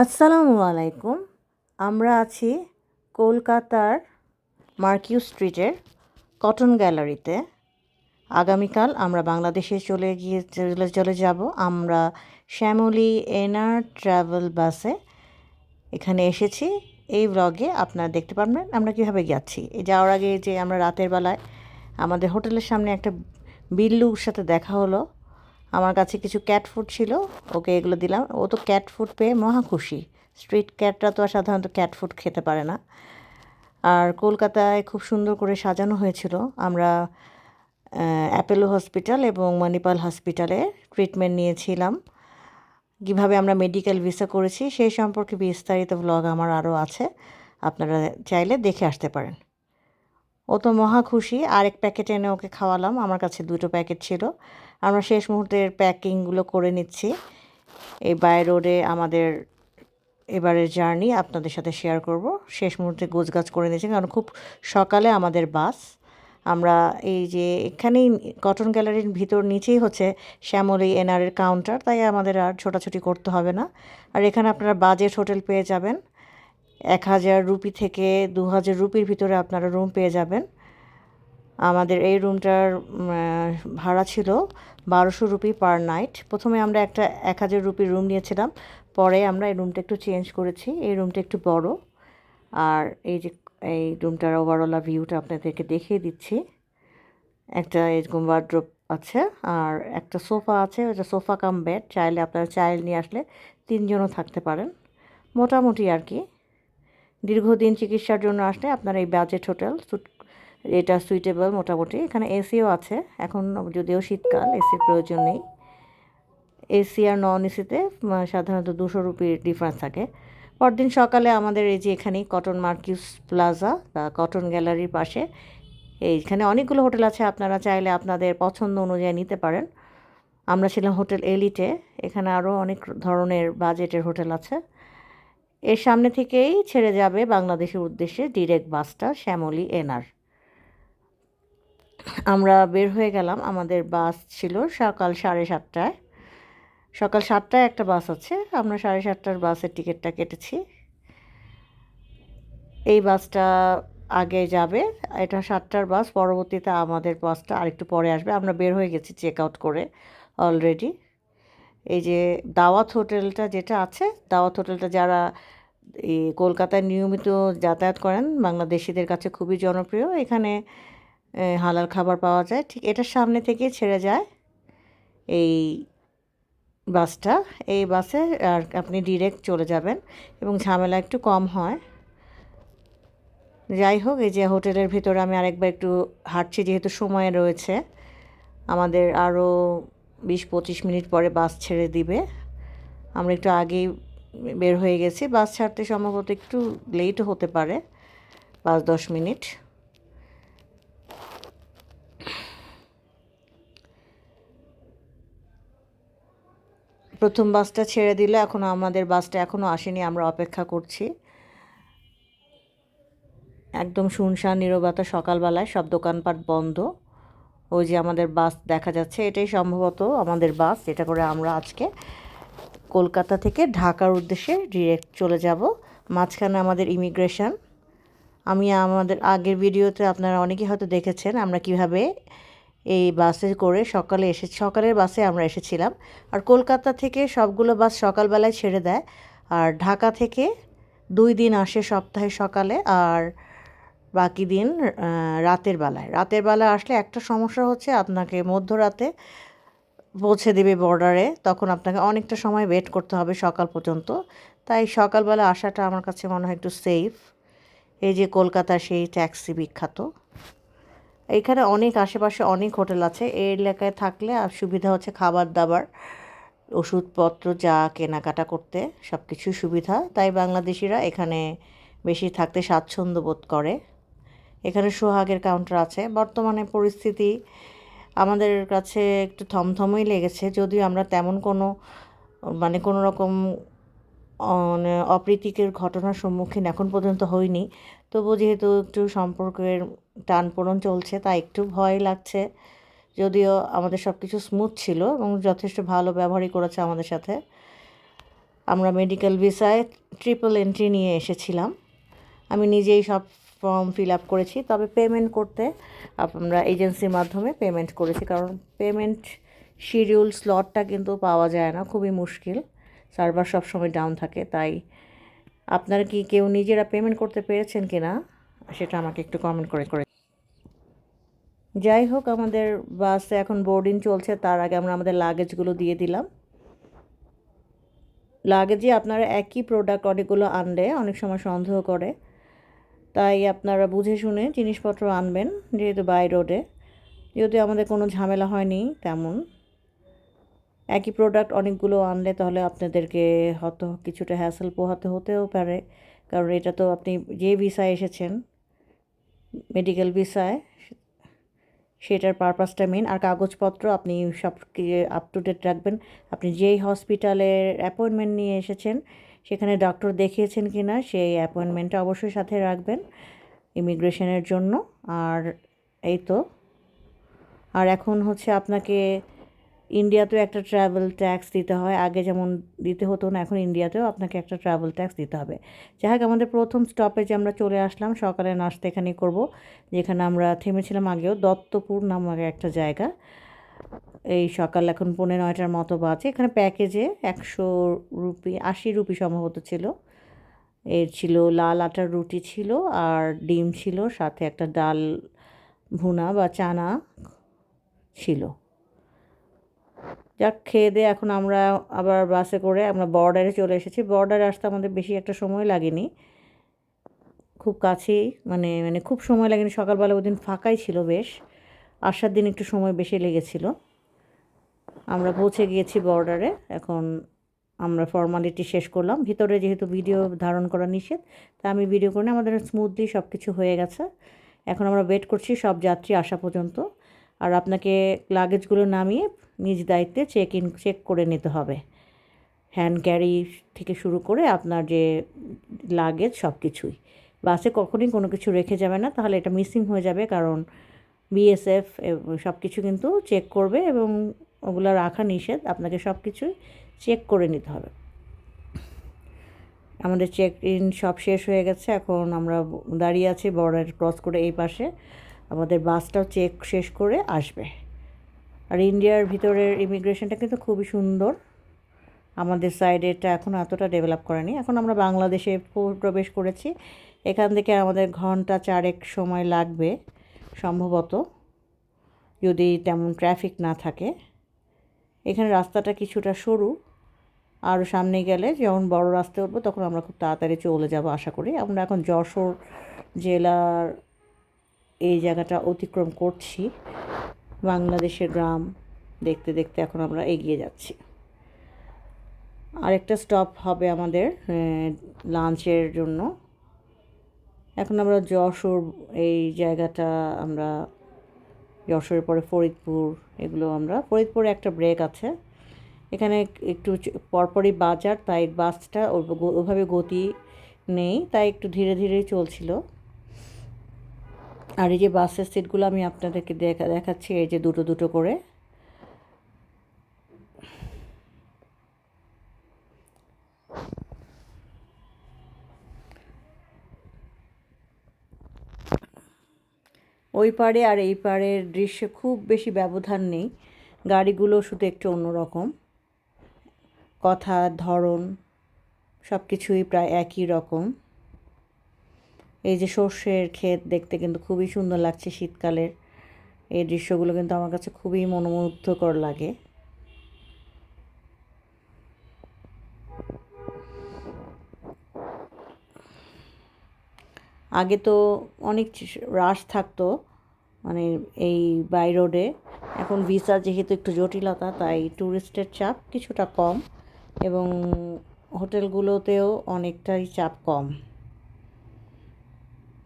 আসসালামু আলাইকুম। আমরা আছি কলকাতার মার্কিউ স্ট্রিটের কটন গ্যালারিতে। আগামীকাল আমরা বাংলাদেশে চলে যাব। আমরা শ্যামলী এনার ট্রাভেল বাসে এখানে এসেছি। এই ব্লগে আপনারা দেখতে পারবেন আমরা কীভাবে যাচ্ছি। যাওয়ার আগে যে আমরা রাতের বেলায় আমাদের হোটেলের সামনে একটা বিল্লুর সাথে দেখা হলো। আমার কাছে কিছু ক্যাট ফুড ছিল, ওকে এগুলো দিলাম। ও তো ক্যাট ফুড পেয়ে মহা খুশি। স্ট্রিট ক্যাটরা তো আর সাধারণত ক্যাট ফুড খেতে পারে না। আর কলকাতায় খুব সুন্দর করে সাজানো হয়েছিল। আমরা অ্যাপোলো হসপিটাল এবং মণিপাল হসপিটালে ট্রিটমেন্ট নিয়েছিলাম। কীভাবে আমরা মেডিকেল ভিসা করেছি সেই সম্পর্কে বিস্তারিত ব্লগ আমার আরও আছে, আপনারা চাইলে দেখে আসতে পারেন। ও তো মহা খুশি। আরেক প্যাকেট এনে ওকে খাওয়ালাম, আমার কাছে 2টো প্যাকেট ছিল। আমরা শেষ মুহূর্তের প্যাকিংগুলো করে নিচ্ছি। এই বাই রোডে আমাদের এবারের জার্নি আপনাদের সাথে শেয়ার করব। শেষ মুহূর্তে গোছগাছ করে নিয়েছি, কারণ খুব সকালে আমাদের বাস। আমরা এই যে এখানেই কটন গ্যালারির ভিতর নিচেই হচ্ছে শ্যামলী এনআরের কাউন্টার, তাই আমাদের আর ছোটাছুটি করতে হবে না। আর এখানে আপনারা বাজেট হোটেল পেয়ে যাবেন। 1000 রুপি থেকে 2000 রুপির ভিতরে আপনারা রুম পেয়ে যাবেন। আমাদের এই রুমটার ভাড়া ছিল 1200 রুপি পার নাইট। প্রথমে আমরা একটা 1000 রুপির রুম নিয়েছিলাম, পরে আমরা এই রুমটা একটু চেঞ্জ করেছি। এই রুমটা একটু বড়। আর এই যে এই রুমটার ওভারঅল ভিউটা আপনাদেরকে দেখিয়ে দিচ্ছি। একটা এরকম ওয়ার্ড্রোব আছে, আর একটা সোফা আছে, ওটা সোফা কাম বেড। চাইলে আপনারা চাইল্ড নিয়ে আসলে 3জনও থাকতে পারেন। মোটামুটি আর কি দীর্ঘদিন চিকিৎসার জন্য আসলে আপনারা এই বাজেট হোটেল এটা সুইটেবল মোটামুটি। এখানে এসিও আছে, এখন যদিও শীতকাল এসির প্রয়োজন নেই। এসি আর নন এসিতে সাধারণত 200 রুপির ডিফারেন্স থাকে। পরদিন সকালে আমাদের এই যে এখানেই কটন মার্কিউস প্লাজা বা কটন গ্যালারির পাশে এইখানে অনেকগুলো হোটেল আছে, আপনারা চাইলে আপনাদের পছন্দ অনুযায়ী নিতে পারেন। আমরা ছিলাম হোটেল এলিটে। এখানে আরও অনেক ধরনের বাজেটের হোটেল আছে। এর সামনে থেকেই ছেড়ে যাবে বাংলাদেশের উদ্দেশ্যে ডিরেক্ট বাসটা শ্যামলী এনআর। আমরা বের হয়ে গেলাম। আমাদের বাস ছিল সকাল 7:30টায়। সকাল 7টায় একটা বাস আছে, আমরা 7:30টার বাসের টিকিটটা কেটেছি। এই বাসটা আগে যাবে, এটা 7টার বাস। পরবর্তীতে আমাদের বাসটা আরেকটু পরে আসবে। আমরা বের হয়ে গেছি চেক আউট করে অলরেডি। এই যে দাওয়াত হোটেলটা যেটা আছে, দাওয়াত হোটেলটা যারা এই কলকাতায় নিয়মিত যাতায়াত করেন বাংলাদেশিদের কাছে খুবই জনপ্রিয়। এখানে হালাল খাবার পাওয়া যায়। ঠিক এটার সামনে থেকেই ছেড়ে যায় এই বাসটা। এই বাসে আর আপনি ডিরেক্ট চলে যাবেন এবং ঝামেলা একটু কম হয়। যাই হোক, এই যে হোটেলের ভিতরে আমি আরেকবার একটু হাঁটছি, যেহেতু সময় রয়েছে। আমাদের আরও 20-25 মিনিট পরে বাস ছেড়ে দিবে। আমরা একটু আগেই বের হয়ে গেছি। বাস ছাড়তে সম্ভবত একটু লেটও হতে পারে, 5-10 মিনিট। প্রথম বাসটা ছেড়ে দিলে এখনও আমাদের বাসটা এখনও আসেনি, আমরা অপেক্ষা করছি। একদম শুনশান নীরবতা সকালবেলায়, সব দোকানপাট বন্ধ। ওই যে আমাদের বাস দেখা যাচ্ছে, এটাই সম্ভবত আমাদের বাস, যেটা করে আমরা আজকে কলকাতা থেকে ঢাকার উদ্দেশ্যে ডিরেক্ট চলে যাব। মাঝখানে আমাদের ইমিগ্রেশন। আমি আমাদের আগের ভিডিওতে আপনারা অনেকেই হয়তো দেখেছেন আমরা কিভাবে এই বাসে করে সকালের বাসে আমরা এসেছিলাম। আর কলকাতা থেকে সবগুলো বাস সকালবেলায় ছেড়ে দেয়, আর ঢাকা থেকে 2 দিন আসে সপ্তাহে সকালে, আর বাকি দিন রাতের বেলায় আসলে একটা সমস্যা হচ্ছে, আপনাকে মধ্যরাতে পৌঁছে দেবে বর্ডারে। তখন আপনাকে অনেকটা সময় ওয়েট করতে হবে সকাল পর্যন্ত। তাই সকালবেলা আসাটা আমার কাছে মনে হয় একটু সেফ। এই যে কলকাতার সেই ট্যাক্সি বিখ্যাত। এখানে অনেক আশেপাশে অনেক হোটেল আছে। এই এলাকায় থাকলে আর সুবিধা হচ্ছে খাবার দাবার, ওষুধপত্র যা কেনাকাটা করতে সব কিছু সুবিধা। তাই বাংলাদেশিরা এখানে বেশি থাকতে স্বাচ্ছন্দ্য বোধ করে। এখানে সোহাগের কাউন্টার আছে। বর্তমানে পরিস্থিতি আমাদের কাছে একটু থমথমই লেগেছে, যদিও আমরা তেমন কোনো রকম অপ্রীতিকর ঘটনার সম্মুখীন এখন পর্যন্ত হইনি। তবু যেহেতু একটু সম্পর্কের টানপোড়েন চলছে, তাই একটু ভয় লাগছে। যদিও আমাদের সব কিছু স্মুথ ছিল এবং যথেষ্ট ভালো ব্যবহারই করেছে আমাদের সাথে। আমরা মেডিকেল ভিসায় ট্রিপল এন্ট্রি নিয়ে এসেছিলাম। আমি নিজেই সব ফর্ম ফিল আপ করেছি, তবে পেমেন্ট করতে আমরা এজেন্সির মাধ্যমে পেমেন্ট করেছি, কারণ পেমেন্ট শিডিউল স্লটটা কিন্তু পাওয়া যায় না, খুবই মুশকিল, সার্ভার সবসময় ডাউন থাকে। তাই আপনারা কি কেউ নিজেরা পেমেন্ট করতে পেরেছেন কি না সেটা আমাকে একটু কমেন্ট করে। যাই হোক, আমাদের বাসে এখন বোর্ডিং চলছে, তার আগে আমরা আমাদের লাগেজগুলো দিয়ে দিলাম। লাগেজে আপনারা একই প্রোডাক্ট অনেকগুলো আনলে অনেক সময় সন্দেহ করে, তাই আপনারা বুঝে শুনে জিনিসপত্র আনবেন, যেহেতু বাই রোডে। যদিও আমাদের কোনো ঝামেলা হয়নি তেমন। একই প্রোডাক্ট অনেকগুলো আনলে তাহলে আপনাদেরকে হয়তো কিছুটা হ্যাসেল পোহাতে হতেও পারে, কারণ এটা তো আপনি যে ভিসায় এসেছেন, মেডিকেল ভিসায়, সেটার পারপাসটা মেন। আর কাগজপত্র আপনি সব আপ টু ডেট রাখবেন। আপনি যেই হসপিটালের অ্যাপয়েন্টমেন্ট নিয়ে এসেছেন সেখানে ডক্টর দেখিয়েছেন কি না সেই অ্যাপয়েন্টমেন্টটা অবশ্যই সাথে রাখবেন ইমিগ্রেশনের জন্য। আর এই তো। আর এখন হচ্ছে আপনাকে ইন্ডিয়াতেও একটা ট্রাভেল ট্যাক্স দিতে হয়, আগে যেমন দিতে হতো না, এখন ইন্ডিয়াতেও আপনাকে একটা ট্রাভেল ট্যাক্স দিতে হবে। যাই হোক, আমাদের প্রথম স্টপেজে আমরা চলে আসলাম, সকালে নাস্তা এখানেই করবো, যেখানে আমরা থেমেছিলাম আগেও, দত্তপুর নামক একটা জায়গা। এই সকাল এখন 9:45 মতো বাজে। এখানে প্যাকেজে 100 রুপি, 80 রুপি সম্ভবত ছিল। এর ছিল লাল আটার রুটি ছিল, আর ডিম ছিল, সাথে একটা ডাল ভুনা বা চানা ছিল। যাক, খেয়ে দিয়ে এখন আমরা আবার বাসে করে আমরা বর্ডারে চলে এসেছি। বর্ডারে আসতে আমাদের বেশি একটা সময় লাগেনি, খুব কাছেই, মানে মানে খুব সময় লাগেনি। সকালবেলা ওই দিন ফাঁকাই ছিল বেশ, আসার দিন একটু সময় বেশি লেগেছিল। আমরা পৌঁছে গিয়েছি বর্ডারে। এখন আমরা ফর্মালিটি শেষ করলাম। ভিতরে যেহেতু ভিডিও ধারণ করা নিষেধ, তা আমি ভিডিও করে আমাদের স্মুথলি সব কিছু হয়ে গেছে। এখন আমরা ওয়েট করছি সব যাত্রী আসা পর্যন্ত। আর আপনাকে লাগেজগুলো নামিয়ে নিজ দায়িত্বে চেক করে নিতে হবে, হ্যান্ড ক্যারি থেকে শুরু করে আপনার যে লাগেজ সব কিছুই। বাসে কখনোই কোনো কিছু রেখে যাবে না, তাহলে এটা মিসিং হয়ে যাবে, কারণ বিএসএফ সব কিছু কিন্তু চেক করবে এবং ওগুলো রাখা নিষেধ। আপনাকে সব কিছুই চেক করে নিতে হবে। আমাদের চেক ইন সব শেষ হয়ে গেছে, এখন আমরা দাঁড়িয়ে আছি বর্ডার ক্রস করে। এই পাশে আমাদের বাসটাও চেক শেষ করে আসবে। আর ইন্ডিয়ার ভিতরের ইমিগ্রেশনটা কিন্তু খুবই সুন্দর। আমাদের সাইডে এটা এখন এতটা ডেভেলপ করেনি। এখন আমরা বাংলাদেশে প্রবেশ করেছি। এখান থেকে আমাদের ঘন্টা 4 সময় লাগবে সম্ভবত, যদি তেমন ট্রাফিক না থাকে। এখানে রাস্তাটা কিছুটা সরু, আরও সামনে গেলে যখন বড় রাস্তায় উঠবো তখন আমরা খুব তাড়াতাড়ি চলে যাব আশা করি। আমরা এখন যশোর জেলার এই জায়গাটা অতিক্রম করছি। বাংলাদেশের গ্রাম দেখতে দেখতে এখন আমরা এগিয়ে যাচ্ছি। আরেকটা স্টপ হবে আমাদের লাঞ্চের জন্য। এখন আমরা যশোর, এই জায়গাটা আমরা যশোরের পরে ফরিদপুর, এগুলো আমরা ফরিদপুরে একটা ব্রেক আছে। এখানে একটু পরপরই বাজার, তাই বাসটা ওভাবে গতি নেই, তাই একটু ধীরে ধীরেই চলছিল। আর এই যে বাসের সিটগুলো আমি আপনাদেরকে দেখাচ্ছি, এই যে দুটো দুটো করে। ওই পারে আর এই পারের দৃশ্যে খুব বেশি ব্যবধান নেই, গাড়িগুলো শুধু একটু অন্যরকম, কথার ধরন সব কিছুই প্রায় একই রকম। এই যে সর্ষের ক্ষেত দেখতে কিন্তু খুবই সুন্দর লাগছে শীতকালের। এই দৃশ্যগুলো কিন্তু আমার কাছে খুবই মনোমুগ্ধকর লাগে। আগে তো অনেক রাশ থাকতো, মানে এই বাই রোডে। এখন ভিসা যেহেতু একটু জটিলতা, তাই ট্যুরিস্টের চাপ কিছুটা কম, এবং হোটেলগুলোতেও অনেকটাই চাপ কম।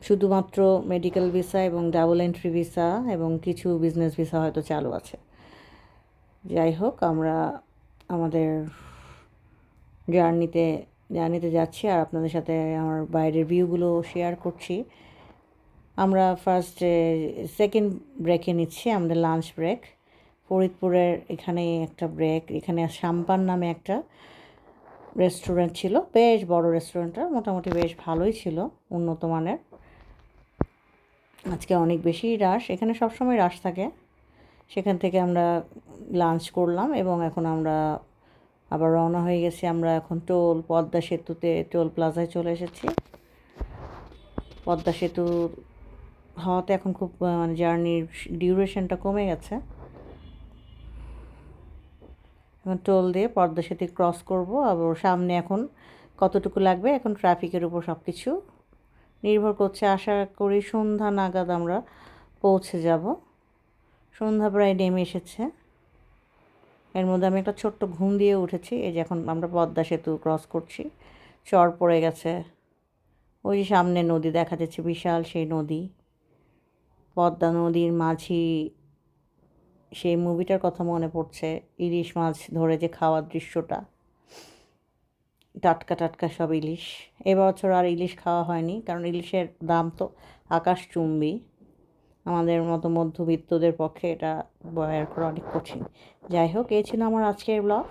শুধুমাত্র মেডিকেল ভিসা এবং ডাবল এন্ট্রি ভিসা এবং কিছু বিজনেস ভিসা হয়তো চালু আছে। যাই হোক, আমরা আমাদের জার্নিতে যাচ্ছি, আর আপনাদের সাথে আমার বাইরের ভিউগুলো শেয়ার করছি। আমরা সেকেন্ড ব্রেকে নিচ্ছি, আমাদের লাঞ্চ ব্রেক। ফরিদপুরের এখানে একটা ব্রেক, এখানে সাম্পান নামে একটা রেস্টুরেন্ট ছিল, বেশ বড় রেস্টুরেন্টটা, মোটামুটি বেশ ভালোই ছিল, উন্নত মানের। আজকে অনেক বেশি রাশ, এখানে সবসময় রাশ থাকে। সেখান থেকে আমরা লাঞ্চ করলাম এবং এখন আমরা আবার রওনা হয়ে গেছি। আমরা এখন পদ্মা সেতুতে টোল প্লাজায় চলে এসেছি। পদ্মা সেতু হওয়াতে এখন খুব মানে জার্নির ডিউরেশনটা কমে গেছে। এখন টোল দিয়ে পদ্মা সেতু ক্রস করব। আবার সামনে এখন কতটুকু লাগবে, এখন ট্রাফিকের উপর সব কিছু নির্ভর করছে। আশা করি সন্ধ্যা নাগাদ আমরা পৌঁছে যাব। সন্ধ্যা প্রায় নেমে এসেছে। এর মধ্যে আমি একটা ছোট্ট ঘুম দিয়ে উঠেছি। এই যে এখন আমরা পদ্মা সেতু ক্রস করছি, চর পড়ে গেছে। ওই যে সামনে নদী দেখা যাচ্ছে, বিশাল সেই নদী, পদ্মা নদীর মাঝি। সেই মুভিটার কথা মনে পড়ছে, ইলিশ মাছ ধরে যে খাওয়ার দৃশ্যটা, টাটকা টাটকা সব ইলিশ। এবছর আর ইলিশ খাওয়া হয়নি, কারণ ইলিশের দাম তো আকাশচুম্বী। আমাদের মতো মধ্যবিত্তদের পক্ষে এটা বয়ার করা অনেক কঠিন। যাই হোক, এই ছিল আমার আজকের ব্লগ।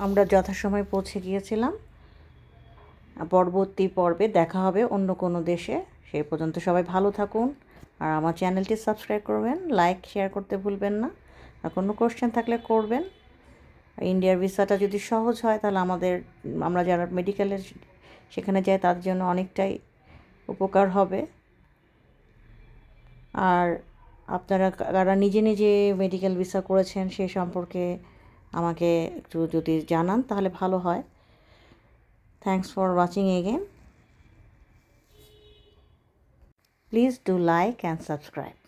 আমরা যথাসময়ে পৌঁছে গিয়েছিলাম। পরবর্তী পর্বে দেখা হবে অন্য কোনো দেশে। সেই পর্যন্ত সবাই ভালো থাকুন, আর আমার চ্যানেলটি সাবস্ক্রাইব করবেন, লাইক শেয়ার করতে ভুলবেন না। আর কোনো কোশ্চেন থাকলে করবেন। ইন্ডিয়ার ভিসাটা যদি সহজ হয় তাহলে আমরা যারা মেডিকেলের সেখানে যাই তাদের জন্য অনেকটাই উপকার হবে। আর আপনারা কারা নিজে নিজে মেডিকেল ভিসা করেছেন সে সম্পর্কে আমাকে একটু যদি জানান তাহলে ভালো হয়। Thanks for watching again. Please do like and subscribe.